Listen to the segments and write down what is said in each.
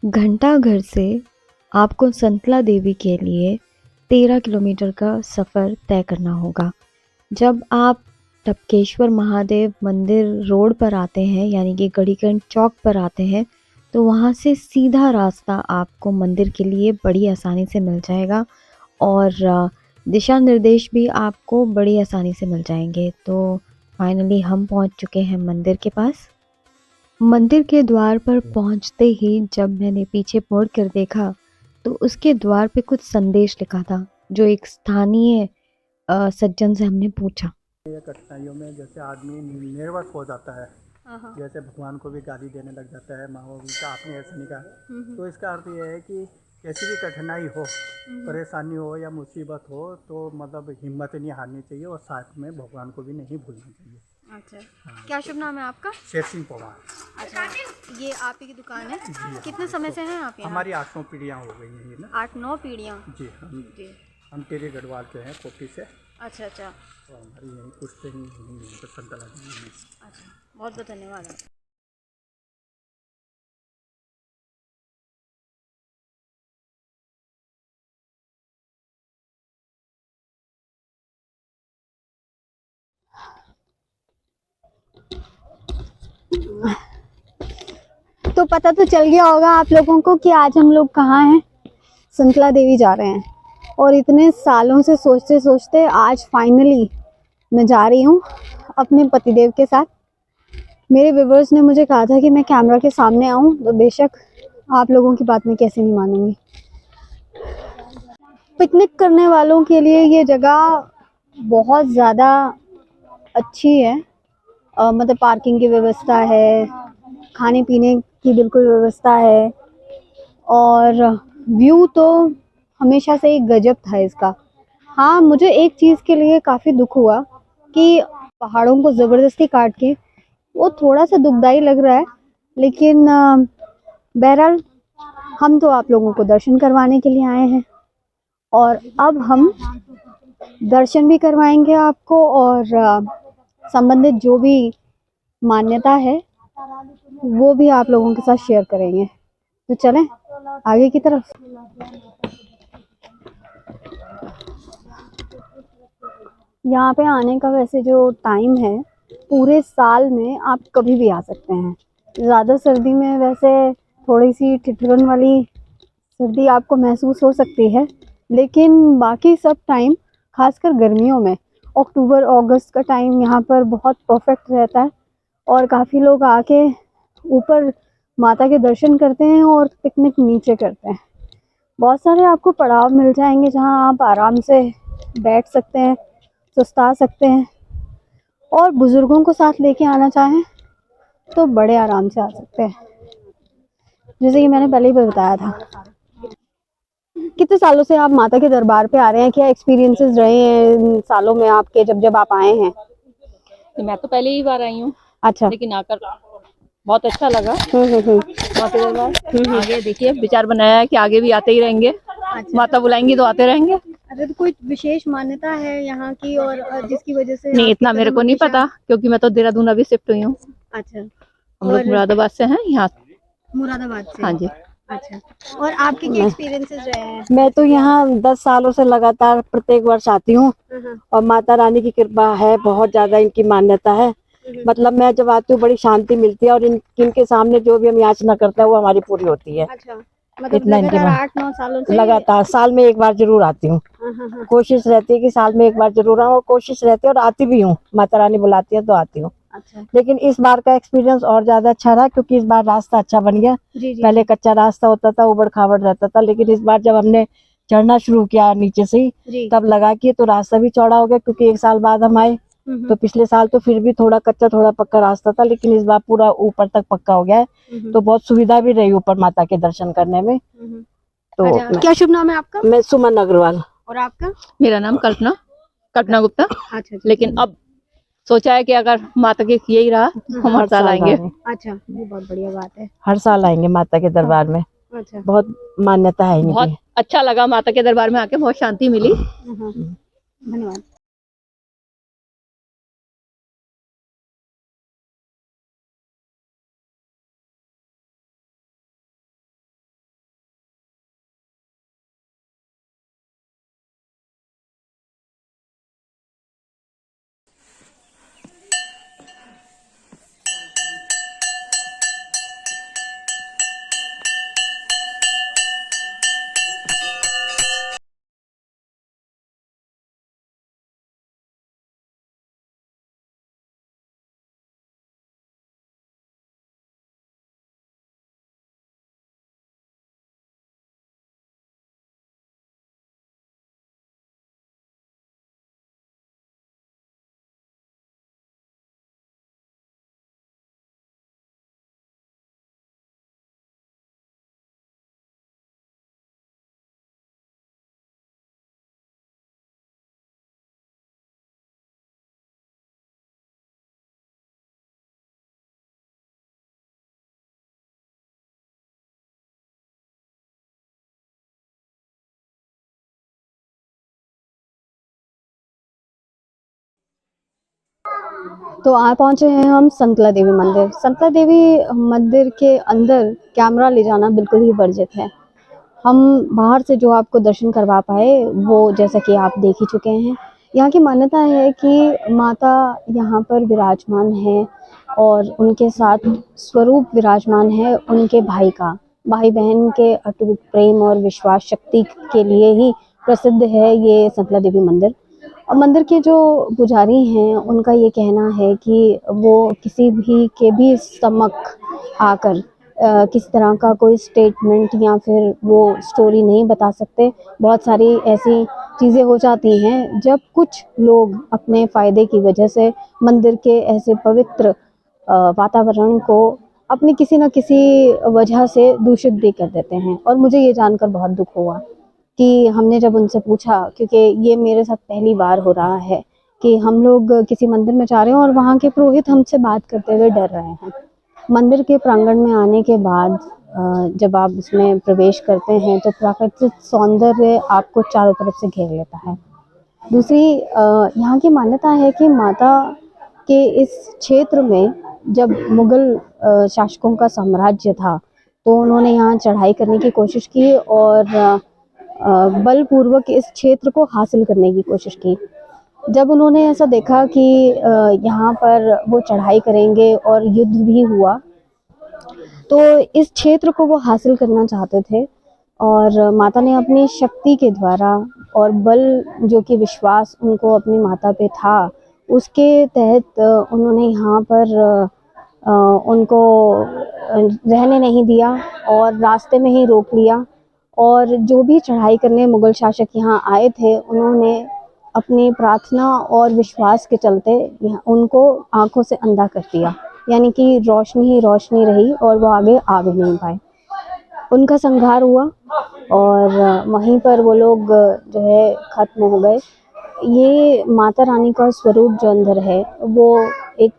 घंटाघर से आपको संतला देवी के लिए 13 किलोमीटर का सफ़र तय करना होगा। जब आप टपकेश्वर महादेव मंदिर रोड पर आते हैं, यानी कि गढ़ीगंज चौक पर आते हैं, तो वहाँ से सीधा रास्ता आपको मंदिर के लिए बड़ी आसानी से मिल जाएगा और दिशा निर्देश भी आपको बड़ी आसानी से मिल जाएंगे। तो फाइनली हम पहुँच चुके हैं मंदिर के पास। मंदिर के द्वार पर पहुंचते ही जब मैंने पीछे मुड़ कर देखा तो उसके द्वार पे कुछ संदेश लिखा था, जो एक स्थानीय सज्जन से हमने पूछा। ये कठिनाइयों में जैसे आदमी निर्वस हो जाता है, जैसे भगवान को भी गाली देने लग जाता है, माँ बाप का आपने ऐसा नहीं कहा, तो इसका अर्थ ये है कि कैसी भी कठिनाई हो, परेशानी हो या मुसीबत हो, तो मतलब हिम्मत नहीं हारनी चाहिए और साथ में भगवान को भी नहीं भूलना चाहिए। अच्छा, क्या शुभ नाम है आपका? शेर सिंह पवार। अच्छा, ये आप ही की दुकान है? जी कितने समय से हैं आप यहाँ? हमारी 8-9 पीढ़ियाँ हो गई हैं ना। 8-9 पीढ़ियाँ? जी, हम टेरी गढ़वाल के हैं, कोटी से। अच्छा अच्छा। तो हमारी यहीं कुछ से ही संतला जी में। अच्छा, बहुत बहुत धन्यवाद आपका। तो पता तो चल गया होगा आप लोगों को कि आज हम लोग कहाँ हैं। संतला देवी जा रहे हैं और इतने सालों से सोचते सोचते आज फाइनली मैं जा रही हूँ अपने पतिदेव के साथ। मेरे व्यूवर्स ने मुझे कहा था कि मैं कैमरा के सामने आऊँ, तो बेशक आप लोगों की बात मैं कैसे नहीं मानूंगी। पिकनिक करने वालों के लिए ये जगह बहुत ज़्यादा अच्छी है। मतलब पार्किंग की व्यवस्था है, खाने पीने की बिल्कुल व्यवस्था है और व्यू तो हमेशा से एक गजब था इसका। हाँ, मुझे एक चीज़ के लिए काफ़ी दुख हुआ कि पहाड़ों को ज़बरदस्ती काट के, वो थोड़ा सा दुखदाई लग रहा है, लेकिन बहरहाल हम तो आप लोगों को दर्शन करवाने के लिए आए हैं और अब हम दर्शन भी करवाएंगे आपको और संबंधित जो भी मान्यता है वो भी आप लोगों के साथ शेयर करेंगे। तो चलें आगे की तरफ। यहाँ पे आने का वैसे जो टाइम है, पूरे साल में आप कभी भी आ सकते हैं। ज़्यादा सर्दी में वैसे थोड़ी सी ठिठुरन वाली सर्दी आपको महसूस हो सकती है, लेकिन बाकी सब टाइम, खासकर गर्मियों में अक्टूबर अगस्त का टाइम यहाँ पर बहुत परफेक्ट रहता है और काफ़ी लोग आके ऊपर माता के दर्शन करते हैं और पिकनिक नीचे करते हैं। बहुत सारे आपको पड़ाव मिल जाएंगे जहाँ आप आराम से बैठ सकते हैं, सुस्ता सकते हैं और बुजुर्गों को साथ लेके आना चाहें तो बड़े आराम से आ सकते हैं, जैसे कि मैंने पहले ही बताया था। कितने सालों से आप माता के दरबार पे आ रहे हैं? क्या एक्सपीरियंसेस रहे हैं इन सालों में आपके, जब आप आए हैं? तो मैं तो पहले ही बार आई हूँ। अच्छा, लेकिन आकर बहुत अच्छा लगा। माता के दरबार आगे देखिए विचार बनाया है कि आगे भी आते ही रहेंगे। अच्छा। माता बुलाएंगी तो आते रहेंगे। अच्छा, तो कोई विशेष मान्यता है यहाँ की और जिसकी वजह से नहीं, आपके इतना मेरे कदम को नहीं हमेशा- पता, क्योंकि मैं तो देहरादून अभी शिफ्ट हुई हूँ। अच्छा, हम लोग मुरादाबाद से हैं यहाँ। मुरादाबाद से? हाँ जी। अच्छा, और आपके क्या एक्सपीरियंसेस रहे हैं? मैं तो यहाँ 10 सालों से लगातार प्रत्येक वर्ष आती हूँ और माता रानी की कृपा है, बहुत ज्यादा इनकी मान्यता है। मतलब मैं जब आती हूँ बड़ी शांति मिलती है और इनके सामने जो भी हम याचना करते हैं वो हमारी पूरी होती है। अच्छा, मतलब इतना इनके लगातार 8-9 सालों से लगातार साल में एक बार जरूर आती हूँ। कोशिश रहती है कि साल में एक बार जरूर आऊँ और कोशिश रहती है और आती भी हूँ, माता रानी बुलाती है तो आती हूँ। अच्छा, लेकिन इस बार का एक्सपीरियंस और ज्यादा अच्छा रहा क्योंकि इस बार रास्ता अच्छा बन गया। पहले कच्चा रास्ता होता था, उबड़ खाबड़ रहता था, लेकिन इस बार जब हमने चढ़ना शुरू किया नीचे से ही, तब लगा कि तो रास्ता भी चौड़ा हो गया, क्योंकि एक साल बाद हम आए तो पिछले साल तो फिर भी थोड़ा कच्चा थोड़ा पक्का रास्ता था, लेकिन इस बार पूरा ऊपर तक पक्का हो गया है। तो बहुत सुविधा भी रही ऊपर माता के दर्शन करने में। तो अच्छा, क्या शुभ नाम है आपका? मैं सुमन अग्रवाल। और आपका? मेरा नाम कल्पना गुप्ता। अच्छा, लेकिन अब सोचा है कि अगर माता के यही रहा हम हर साल आएंगे। अच्छा, ये बहुत बढ़िया बात है। हर साल आएंगे माता के दरबार में। अच्छा, बहुत मान्यता है इनकी। बहुत अच्छा लगा माता के दरबार में आके, बहुत शांति मिली। धन्यवाद। तो आ पहुंचे हैं हम संतला देवी मंदिर। संतला देवी मंदिर के अंदर कैमरा ले जाना बिल्कुल ही वर्जित है। हम बाहर से जो आपको दर्शन करवा पाए वो जैसा कि आप देख ही चुके हैं। यहाँ की मान्यता है कि माता यहाँ पर विराजमान है और उनके साथ स्वरूप विराजमान है उनके भाई का। भाई बहन के अटूट प्रेम और विश्वास शक्ति के लिए ही प्रसिद्ध है ये संतला देवी मंदिर। और मंदिर के जो पुजारी हैं उनका ये कहना है कि वो किसी भी के भी सम्मुख आकर किसी तरह का कोई स्टेटमेंट या फिर वो स्टोरी नहीं बता सकते। बहुत सारी ऐसी चीज़ें हो जाती हैं जब कुछ लोग अपने फ़ायदे की वजह से मंदिर के ऐसे पवित्र वातावरण को अपनी किसी न किसी वजह से दूषित भी कर देते हैं। और मुझे ये जानकर बहुत दुख हुआ कि हमने जब उनसे पूछा, क्योंकि ये मेरे साथ पहली बार हो रहा है कि हम लोग किसी मंदिर में जा रहे हैं और वहाँ के पुरोहित हमसे बात करते हुए डर रहे हैं। मंदिर के प्रांगण में आने के बाद जब आप इसमें प्रवेश करते हैं तो प्राकृतिक सौंदर्य आपको चारों तरफ से घेर लेता है। दूसरी यहाँ की मान्यता है कि माता के इस क्षेत्र में जब मुगल शासकों का साम्राज्य था तो उन्होंने यहाँ चढ़ाई करने की कोशिश की और बलपूर्वक इस क्षेत्र को हासिल करने की कोशिश की। जब उन्होंने ऐसा देखा कि यहाँ पर वो चढ़ाई करेंगे और युद्ध भी हुआ तो इस क्षेत्र को वो हासिल करना चाहते थे और माता ने अपनी शक्ति के द्वारा और बल जो कि विश्वास उनको अपनी माता पे था उसके तहत उन्होंने यहाँ पर उनको रहने नहीं दिया और रास्ते में ही रोक लिया। और जो भी चढ़ाई करने मुगल शासक यहाँ आए थे उन्होंने अपनी प्रार्थना और विश्वास के चलते उनको आंखों से अंधा कर दिया, यानी कि रोशनी ही रोशनी रही और वो आगे आ भी नहीं पाए। उनका संहार हुआ और वहीं पर वो लोग जो है खत्म हो गए। ये माता रानी का स्वरूप जो अंदर है वो एक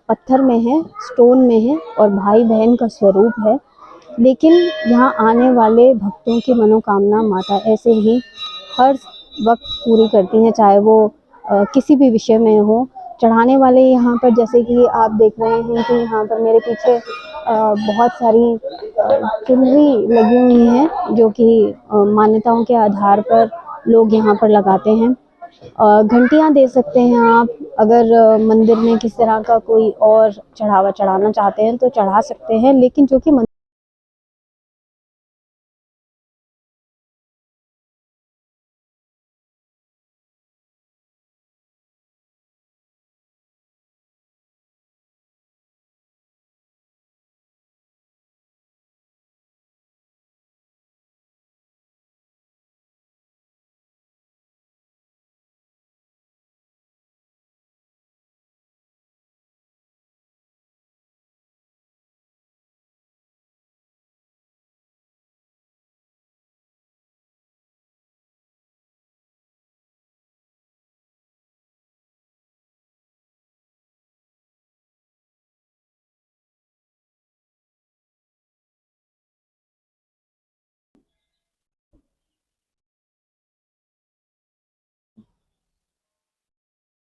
पत्थर में है, स्टोन में है और भाई बहन का स्वरूप है। लेकिन यहाँ आने वाले भक्तों की मनोकामना माता ऐसे ही हर वक्त पूरी करती हैं, चाहे वो किसी भी विषय में हो। चढ़ाने वाले यहाँ पर जैसे कि आप देख रहे हैं कि यहाँ पर मेरे पीछे बहुत सारी चुनरी लगी हुई हैं जो कि मान्यताओं के आधार पर लोग यहाँ पर लगाते हैं। घंटियाँ दे सकते हैं आप, अगर मंदिर में किस तरह का कोई और चढ़ावा चढ़ाना चाहते हैं तो चढ़ा सकते हैं, लेकिन जो कि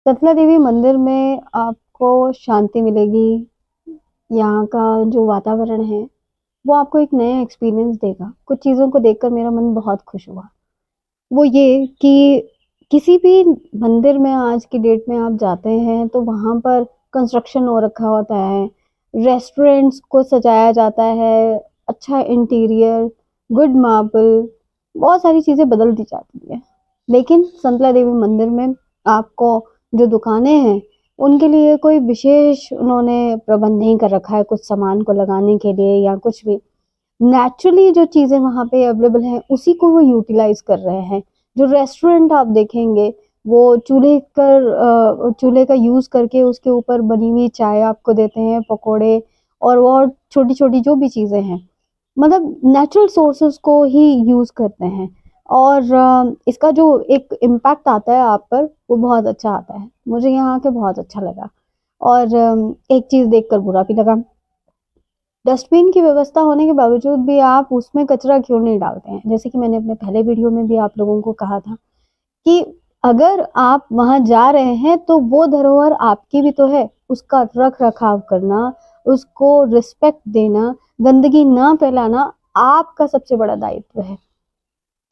संतला देवी मंदिर में आपको शांति मिलेगी। यहाँ का जो वातावरण है वो आपको एक नया एक्सपीरियंस देगा। कुछ चीज़ों को देखकर मेरा मन बहुत खुश हुआ। वो ये कि किसी भी मंदिर में आज की डेट में आप जाते हैं तो वहाँ पर कंस्ट्रक्शन हो रखा होता है, रेस्टोरेंट्स को सजाया जाता है, अच्छा इंटीरियर, गुड मार्बल, बहुत सारी चीज़ें बदल दी जाती है। लेकिन संतला देवी मंदिर में आपको जो दुकानें हैं उनके लिए कोई विशेष उन्होंने प्रबंध नहीं कर रखा है कुछ सामान को लगाने के लिए या कुछ भी। नेचुरली जो चीज़ें वहाँ पे अवेलेबल हैं उसी को वो यूटिलाइज कर रहे हैं। जो रेस्टोरेंट आप देखेंगे वो चूल्हे का यूज़ करके उसके ऊपर बनी हुई चाय आपको देते हैं, पकोड़े और छोटी छोटी जो भी चीज़ें हैं, मतलब नेचुरल सोर्सेज को ही यूज़ करते हैं। और इसका जो एक इम्पैक्ट आता है आप पर वो बहुत अच्छा आता है। मुझे यहाँ के बहुत अच्छा लगा। और एक चीज़ देखकर बुरा भी लगा, डस्टबिन की व्यवस्था होने के बावजूद भी आप उसमें कचरा क्यों नहीं डालते हैं। जैसे कि मैंने अपने पहले वीडियो में भी आप लोगों को कहा था कि अगर आप वहां जा रहे हैं तो वो धरोहर आपकी भी तो है, उसका रख रखाव करना, उसको रिस्पेक्ट देना, गंदगी ना फैलाना आपका सबसे बड़ा दायित्व है।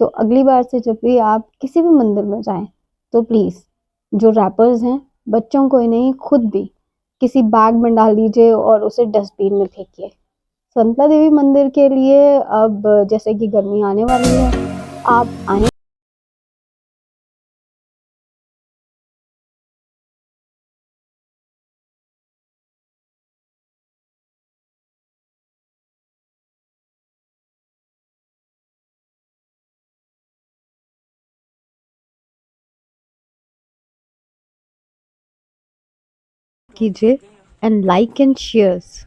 तो अगली बार से जब भी आप किसी भी मंदिर में जाएं तो प्लीज जो रैपर्स हैं बच्चों को ही नहीं खुद भी किसी बैग में डाल दीजिए और उसे डस्टबिन में फेंकिए। संतला देवी मंदिर के लिए अब जैसे कि गर्मी आने वाली है, आप आए कीजिए एंड लाइक एंड शेयर्स।